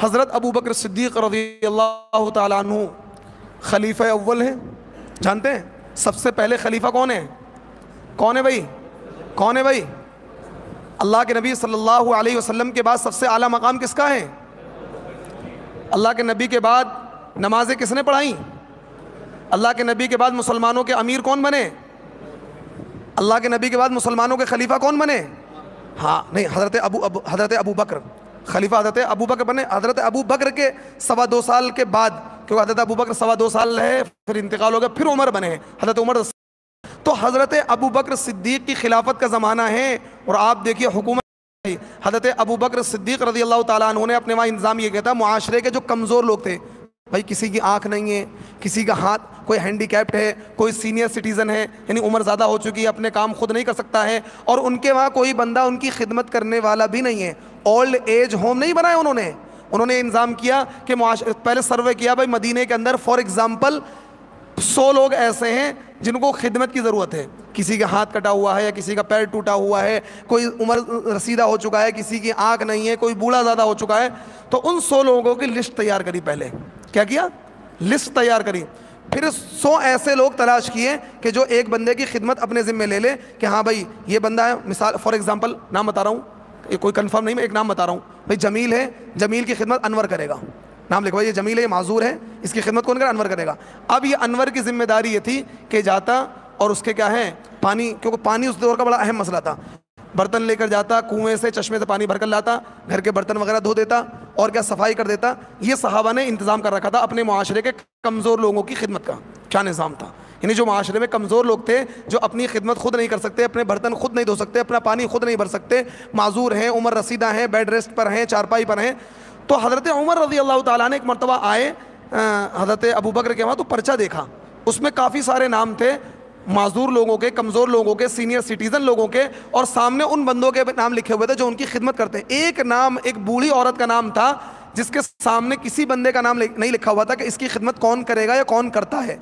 حضرت ابو بکر صدیق رضی اللہ تعالیٰ عنہ خلیفہ اول ہیں، جانتے ہیں سب سے پہلے خلیفہ کون ہے؟ کون ہے بھائی؟ کون ہے بھائی؟ اللہ کے نبی صلی اللہ علیہ وسلم کے بعد سب سے اعلیٰ مقام کس کا ہے؟ اللہ کے نبی کے بعد نمازیں کس نے پڑھائیں؟ اللہ کے نبی کے بعد مسلمانوں کے امیر کون بنے؟ اللہ کے نبی کے بعد مسلمانوں کے خلیفہ کون بنے؟ ہاں نہیں، حضرت ابو بکر خلیفہ حضرت ابو بکر بنے۔ حضرت ابو بکر کے 2.25 سال کے بعد، کیونکہ حضرت ابو بکر 2.25 سال ہے، پھر انتقال ہو گیا، پھر عمر بنے ہیں حضرت عمر۔ تو حضرت ابو بکر صدیق کی خلافت کا زمانہ ہے، اور آپ دیکھیے حکومت حضرت ابو بکر صدیق رضی اللہ تعالیٰ عنہ نے اپنے وہاں انتظام یہ کیا تھا، معاشرے کے جو کمزور لوگ تھے، بھائی کسی کی آنکھ نہیں ہے، کسی کا ہاتھ، کوئی ہینڈی کیپڈ ہے، کوئی سینئر سٹیزن ہے، یعنی عمر زیادہ ہو چکی ہے، اپنے کام خود نہیں کر سکتا ہے، اور ان کے وہاں کوئی بندہ ان کی خدمت کرنے والا بھی نہیں ہے، اولڈ ایج ہوم نہیں بنائے انہوں نے انتظام کیا کہ پہلے سروے کیا بھائی مدینے کے اندر فار ایگزامپل 100 لوگ ایسے ہیں جن کو خدمت کی ضرورت ہے، کسی کا ہاتھ کٹا ہوا ہے یا کسی کا پیر ٹوٹا ہوا ہے، کوئی عمر رسیدہ ہو چکا ہے، کسی کی آنکھ نہیں ہے، کوئی بوڑھا زیادہ ہو چکا ہے، تو ان 100 لوگوں کی لسٹ تیار کری، پہلے کیا کیا؟ لسٹ تیار کری، پھر 100 ایسے لوگ تلاش کیے کہ جو ایک بندے کی خدمت اپنے ذمہ لے لے کہ ہاں بھائی یہ بندہ ہے، مثال فار ایگزامپل نام بتا رہا ہوں، یہ کوئی کنفرم نہیں، میں ایک نام بتا رہا ہوں، بھائی جمیل ہے، جمیل کی خدمت انور کرے گا، نام لکھو، یہ جمیل ہے، یہ معذور ہے، اس کی خدمت کون کرے؟ انور کرے گا۔ اب یہ انور کی ذمہ داری یہ تھی کہ جاتا اور اس کے کیا ہے پانی، کیونکہ پانی اس دور کا بڑا اہم مسئلہ تھا، برتن لے کر جاتا، کنویں سے چشمے سے پانی بھر کر لاتا، گھر کے برتن وغیرہ دھو دیتا، اور کیا صفائی کر دیتا۔ یہ صحابہ نے انتظام کر رکھا تھا اپنے معاشرے کے کمزور لوگوں کی خدمت کا، کیا نظام تھا، یعنی جو معاشرے میں کمزور لوگ تھے، جو اپنی خدمت خود نہیں کر سکتے، اپنے برتن خود نہیں دھو سکتے، اپنا پانی خود نہیں بھر سکتے، معذور ہیں، عمر رسیدہ ہیں، بیڈ ریسٹ پر ہیں، چارپائی پر ہیں۔ تو حضرت عمر رضی اللہ تعالیٰ نے ایک مرتبہ آئے حضرت ابو بکر کے وہاں، تو پرچہ دیکھا، اس میں کافی سارے نام تھے معذور لوگوں کے، کمزور لوگوں کے، سینئر سٹیزن لوگوں کے، اور سامنے ان بندوں کے نام لکھے ہوئے تھے جو ان کی خدمت کرتے ہیں۔ ایک نام ایک بوڑھی عورت کا نام تھا جس کے سامنے کسی بندے کا نام نہیں لکھا ہوا تھا کہ اس کی خدمت کون کرے گا یا کون کرتا ہے۔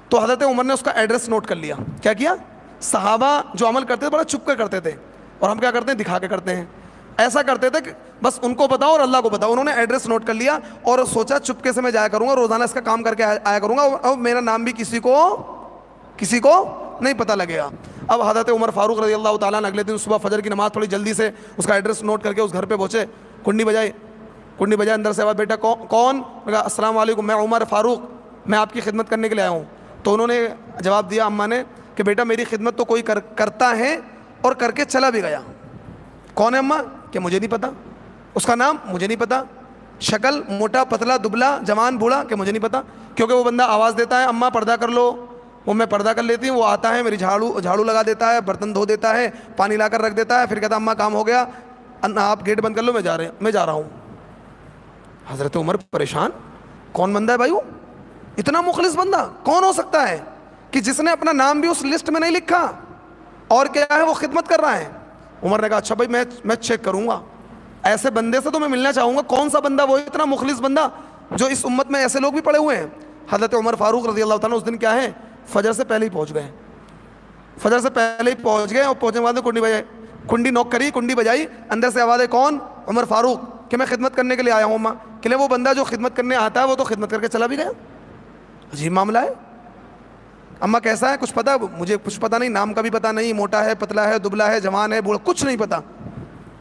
تو حضرت عمر نے اس کا ایڈریس نوٹ کر لیا۔ کیا کیا؟ صحابہ جو عمل کرتے تھے بڑا چھپ کر کرتے تھے، اور ہم کیا کرتے ہیں؟ دکھا کے کرتے ہیں۔ ایسا کرتے تھے کہ بس ان کو بتاؤ اور اللہ کو بتاؤ۔ انہوں نے ایڈریس نوٹ کر لیا اور سوچا چپکے سے میں جایا کروں گا، روزانہ اس کا کام کر کے آیا کروں گا، اور میرا نام بھی کسی کو نہیں پتہ لگے گا۔ اب حضرت عمر فاروق رضی اللہ تعالیٰ نے اگلے دن صبح فجر کی نماز تھوڑی جلدی سے اس کا ایڈریس نوٹ کر کے اس گھر پہ پہنچے، کنڈی بجائے، اندر سے آواز، بیٹا کون؟ میں کہا السلام علیکم، میں عمر فاروق، میں آپ کی خدمت کرنے کے لیے آیا ہوں۔ تو انہوں نے جواب دیا اماں نے کہ بیٹا میری خدمت تو کوئی کرتا ہے اور کر کے چلا بھی گیا۔ کون ہے اماں؟ کہ مجھے نہیں پتا، اس کا نام مجھے نہیں پتا، شکل موٹا پتلا دبلا جوان بوڑھا، کہ مجھے نہیں پتا، کیونکہ وہ بندہ آواز دیتا ہے اماں پردہ کر لو، وہ میں پردہ کر لیتی ہوں، وہ آتا ہے میری جھاڑو لگا دیتا ہے، برتن دھو دیتا ہے، پانی لا کر رکھ دیتا ہے، پھر کہتا اماں کام ہو گیا، آپ گیٹ بند کر لو، میں جا رہا ہوں۔ حضرت عمر پریشان، کون بندہ ہے بھائی وہ؟ اتنا مخلص بندہ کون ہو سکتا ہے کہ جس نے اپنا نام بھی اس لسٹ میں نہیں لکھا اور کیا ہے وہ خدمت کر رہا ہے؟ عمر نے کہا اچھا بھائی میں چیک کروں گا، ایسے بندے سے تو میں ملنا چاہوں گا، کون سا بندہ وہ اتنا مخلص بندہ جو اس امت میں ایسے لوگ بھی پڑے ہوئے ہیں۔ حضرت عمر فاروق رضی اللہ تعالیٰ اس دن کیا ہے فجر سے پہلے ہی پہنچ گئے، اور پہنچنے کے بعد کنڈی بجائی، کنڈی نوک کری، کنڈی بجائی، اندر سے آواز ہے کون؟ عمر فاروق، کہ میں خدمت کرنے کے لیے آیا ہوں اماں، کہ وہ بندہ جو خدمت کرنے آتا ہے وہ تو خدمت کر کے چلا بھی گیا۔ عجیب معاملہ ہے۔ اماں کیسا ہے؟ کچھ پتا؟ مجھے کچھ پتا نہیں، نام کا بھی پتا نہیں، موٹا ہے پتلا ہے دبلا ہے جوان ہے بوڑھا، کچھ نہیں پتا۔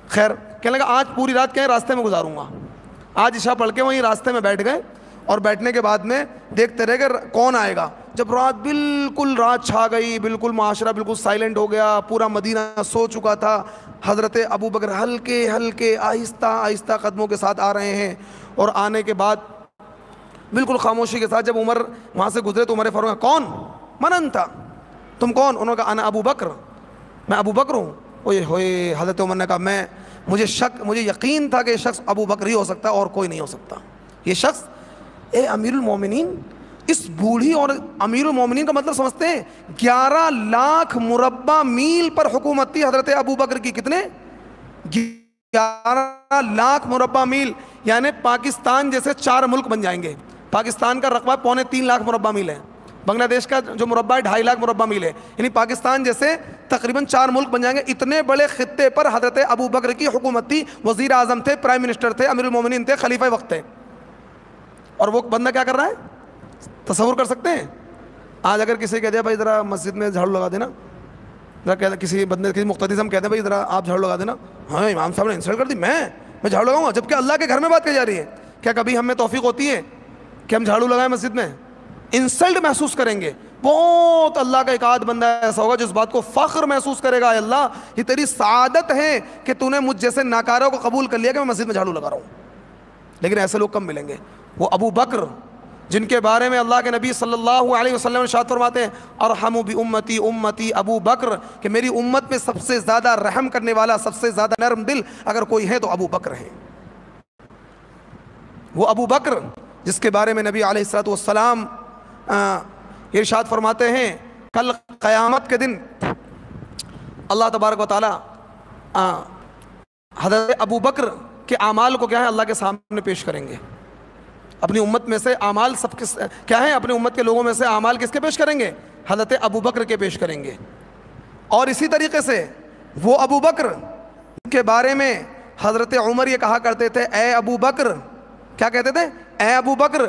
خیر کہنے لگا آج پوری رات کہیں راستے میں گزاروں گا۔ آج عشاء پڑھ کے وہیں راستے میں بیٹھ گئے، اور بیٹھنے کے بعد میں دیکھتے رہے کہ کون آئے گا۔ جب رات چھا گئی، بالکل معاشرہ بالکل سائلنٹ ہو گیا، پورا مدینہ سو چکا تھا، حضرت ابو بکر ہلکے آہستہ قدموں کے ساتھ آ رہے ہیں، اور آنے کے بعد بالکل خاموشی کے ساتھ جب عمر وہاں سے گزرے تو عمر فاروق کون؟ من انت؟ تم کون؟ انہوں نے کہا انا ابو بکر، میں ابو بکر ہوں۔ ہوئے حضرت عمر نے کہا مجھے یقین تھا کہ یہ شخص ابو بکر ہی ہو سکتا ہے اور کوئی نہیں ہو سکتا۔ یہ شخص اے امیر المومنین، اس بوڑھی، اور امیر المومنین کا مطلب سمجھتے ہیں 11 لاکھ مربع میل پر حکومت تھی حضرت ابو بکر کی۔ کتنے؟ 11 لاکھ مربع میل، یعنی پاکستان جیسے 4 ملک بن جائیں گے۔ پاکستان کا رقبہ 2.25 لاکھ مربع میل ہے، بنگلہ دیش کا جو مربع ہے 2.5 لاکھ مربع میل ہے، یعنی پاکستان جیسے تقریباً 4 ملک بن جائیں گے۔ اتنے بڑے خطے پر حضرت ابو بکر کی حکومت تھی، وزیر اعظم تھے، پرائم منسٹر تھے، امیر المومنین تھے، خلیفہ وقت تھے، اور وہ بندہ کیا کر رہا ہے؟ تصور کر سکتے ہیں؟ آج اگر کسی کہہ دیا بھائی ذرا مسجد میں جھاڑو لگا دینا، ذرا کسی بندے کسی مقتدی سے ہم کہتے ہیں بھائی ذرا آپ جھاڑو لگا دینا، ہاں امام صاحب نے انسلٹ کر دی، میں جھاڑو لگاؤں گا، جبکہ اللہ کے گھر میں بات کی جا رہی ہے۔ کیا کبھی ہم میں توفیق ہوتی ہے کہ ہم جھاڑو لگائیں مسجد میں؟ انسلٹ محسوس کریں گے۔ بہت اللہ کا ایک آدھ بندہ ایسا ہوگا جو اس بات کو فخر محسوس کرے گا، اے اللہ یہ تیری سعادت ہے کہ تو نے مجھ جیسے ناکاروں کو قبول کر لیا کہ میں مسجد میں جھاڑو لگا رہا ہوں۔ لیکن ایسے لوگ کم ملیں گے۔ وہ ابو بکر جن کے بارے میں اللہ کے نبی صلی اللہ علیہ وسلم ارشاد فرماتے ہیں ارحموا بامتی امتی ابو بکر، کہ میری امت میں سب سے زیادہ رحم کرنے والا، سب سے زیادہ نرم دل اگر کوئی ہے تو ابو بکر ہیں۔ وہ ابو بکر جس کے بارے میں نبی علیہ الصلوۃ والسلام ارشاد فرماتے ہیں کل قیامت کے دن اللہ تبارک و تعالی حضرت ابو بکر کے اعمال کو کیا ہے اللہ کے سامنے پیش کریں گے۔ اپنی امت میں سے اعمال سب کس کیا ہے، اپنی امت کے لوگوں میں سے اعمال کس کے پیش کریں گے؟ حضرت ابو بکر کے پیش کریں گے۔ اور اسی طریقے سے وہ ابو بکر کے بارے میں حضرت عمر یہ کہا کرتے تھے اے ابو بکر، کیا کہتے تھے؟ اے ابو بکر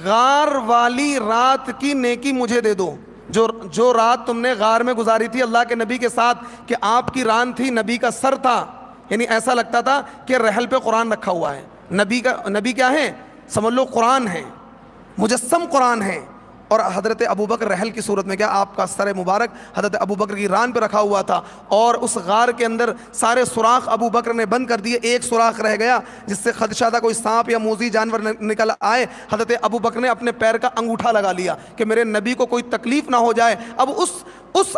غار والی رات کی نیکی مجھے دے دو، جو رات تم نے غار میں گزاری تھی اللہ کے نبی کے ساتھ، کہ آپ کی ران تھی، نبی کا سر تھا، یعنی ایسا لگتا تھا کہ رحل پہ قرآن رکھا ہوا ہے۔ نبی کیا ہے؟ سمجھ لو قرآن ہے، مجسم قرآن ہے، اور حضرت ابو بکر رحل کی صورت میں کیا آپ کا سر مبارک حضرت ابو بکر کی ران پہ رکھا ہوا تھا، اور اس غار کے اندر سارے سوراخ ابو بکر نے بند کر دیے، ایک سوراخ رہ گیا جس سے خدشہ تھا کوئی سانپ یا موذی جانور نکل آئے، حضرت ابو بکر نے اپنے پیر کا انگوٹھا لگا لیا کہ میرے نبی کو کوئی تکلیف نہ ہو جائے۔ اب اس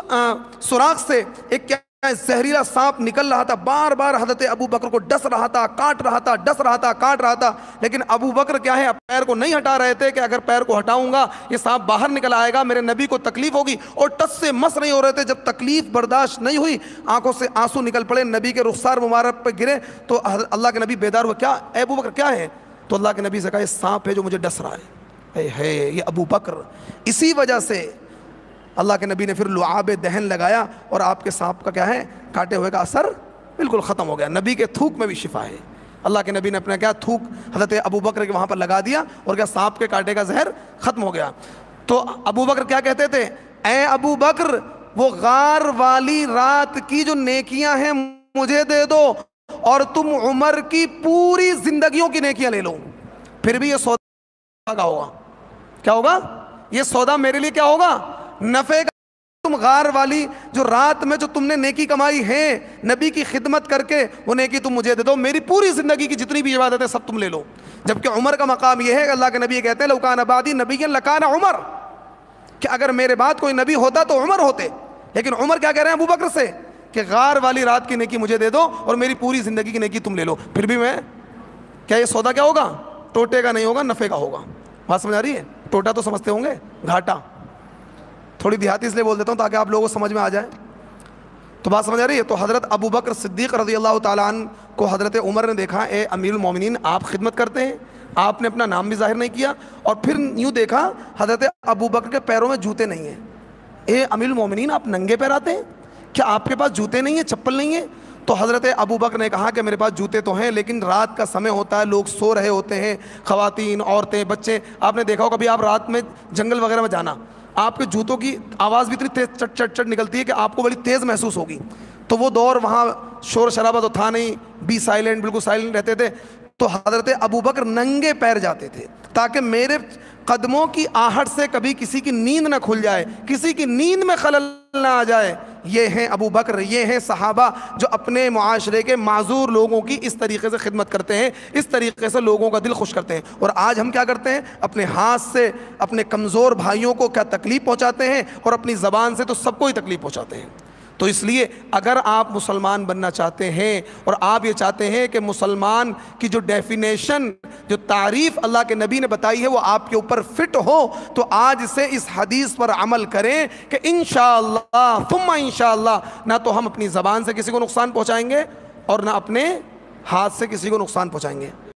سوراخ سے ایک کیا زہریلا سانپ نکل رہا تھا، بار بار حضرت ابو بکر کو ڈس رہا تھا، کاٹ رہا تھا، ڈس رہا تھا، کاٹ رہا تھا، لیکن ابو بکر کیا ہے پیر کو نہیں ہٹا رہے تھے کہ اگر پیر کو ہٹاؤں گا یہ سانپ باہر نکل آئے گا، میرے نبی کو تکلیف ہوگی، اور ٹس سے مس نہیں ہو رہے تھے۔ جب تکلیف برداشت نہیں ہوئی، آنکھوں سے آنسو نکل پڑے، نبی کے رخسار مبارک پہ گرے، تو اللہ کے نبی بیدار ہوئے، کیا اے ابو بکر کیا ہے؟ تو اللہ کے نبی سے کہا یہ سانپ ہے جو مجھے ڈس رہا ہے یہ ابو بکر۔ اسی وجہ سے اللہ کے نبی نے پھر لعاب دہن لگایا، اور آپ کے سانپ کا کیا ہے کاٹے ہوئے کا اثر بالکل ختم ہو گیا۔ نبی کے تھوک میں بھی شفا ہے۔ اللہ کے نبی نے اپنا کیا تھوک حضرت ابو بکر کے وہاں پر لگا دیا، اور کیا سانپ کے کاٹے کا زہر ختم ہو گیا۔ تو ابو بکر کیا کہتے تھے؟ اے ابو بکر وہ غار والی رات کی جو نیکیاں ہیں مجھے دے دو، اور تم عمر کی پوری زندگیوں کی نیکیاں لے لو، پھر بھی یہ سودا کا ہوگا۔ کیا ہوگا؟ یہ سودا میرے لیے کیا ہوگا؟ نفع کا۔ تم غار والی جو رات میں جو تم نے نیکی کمائی ہے نبی کی خدمت کر کے، وہ نیکی تم مجھے دے دو، میری پوری زندگی کی جتنی بھی عبادتیں سب تم لے لو۔ جبکہ عمر کا مقام یہ ہے کہ اللہ کے نبی کہتے ہیں لو کان بعدی نبی لکان عمر، کہ اگر میرے بعد کوئی نبی ہوتا تو عمر ہوتے، لیکن عمر کیا کہہ رہے ہیں ابو بکر سے کہ غار والی رات کی نیکی مجھے دے دو اور میری پوری زندگی کی نیکی تم لے لو، پھر بھی میں کیا یہ سودا کیا ہوگا؟ ٹوٹے کا نہیں ہوگا، نفع کا ہوگا۔ بات سمجھ آ رہی ہے؟ ٹوٹا تو سمجھتے ہوں گے، گھاٹا تھوڑی دیہاتی اس لیے بول دیتا ہوں تاکہ آپ لوگوں کو سمجھ میں آ جائے۔ تو بات سمجھ آ رہی ہے؟ تو حضرت ابو بکر صدیق رضی اللہ تعالیٰ عنہ کو حضرت عمر نے دیکھا، اے امیر المومنین آپ خدمت کرتے ہیں، آپ نے اپنا نام بھی ظاہر نہیں کیا، اور پھر یوں دیکھا حضرت ابو بکر کے پیروں میں جوتے نہیں ہیں۔ اے امیر المومنین آپ ننگے پیر آتے ہیں؟ کیا آپ کے پاس جوتے نہیں ہیں، چپل نہیں ہیں؟ تو حضرت ابو بکر نے کہا کہ میرے پاس جوتے تو ہیں، لیکن رات کا سمے ہوتا ہے، لوگ سو رہے ہوتے ہیں، خواتین، عورتیں، بچے۔ آپ نے دیکھا ہو کبھی آپ رات میں جنگل وغیرہ میں جانا، آپ کے جوتوں کی آواز بھی اتنی تیز چٹ چٹ چٹ نکلتی ہے کہ آپ کو بڑی تیز محسوس ہوگی۔ تو وہ دور وہاں شور شرابہ تو تھا نہیں، بی سائلنٹ، بالکل سائلنٹ رہتے تھے۔ تو حضرت ابو بکر ننگے پیر جاتے تھے تاکہ میرے قدموں کی آہٹ سے کبھی کسی کی نیند نہ کھل جائے، کسی کی نیند میں خلل نہ آ جائے۔ یہ ہیں ابو بکر، یہ ہیں صحابہ جو اپنے معاشرے کے معذور لوگوں کی اس طریقے سے خدمت کرتے ہیں، اس طریقے سے لوگوں کا دل خوش کرتے ہیں۔ اور آج ہم کیا کرتے ہیں؟ اپنے ہاتھ سے اپنے کمزور بھائیوں کو کیا تکلیف پہنچاتے ہیں، اور اپنی زبان سے تو سب کو ہی تکلیف پہنچاتے ہیں۔ تو اس لیے اگر آپ مسلمان بننا چاہتے ہیں اور آپ یہ چاہتے ہیں کہ مسلمان کی جو ڈیفینیشن، جو تعریف اللہ کے نبی نے بتائی ہے وہ آپ کے اوپر فٹ ہو، تو آج سے اس حدیث پر عمل کریں کہ انشاءاللہ ثم انشاءاللہ نہ تو ہم اپنی زبان سے کسی کو نقصان پہنچائیں گے اور نہ اپنے ہاتھ سے کسی کو نقصان پہنچائیں گے۔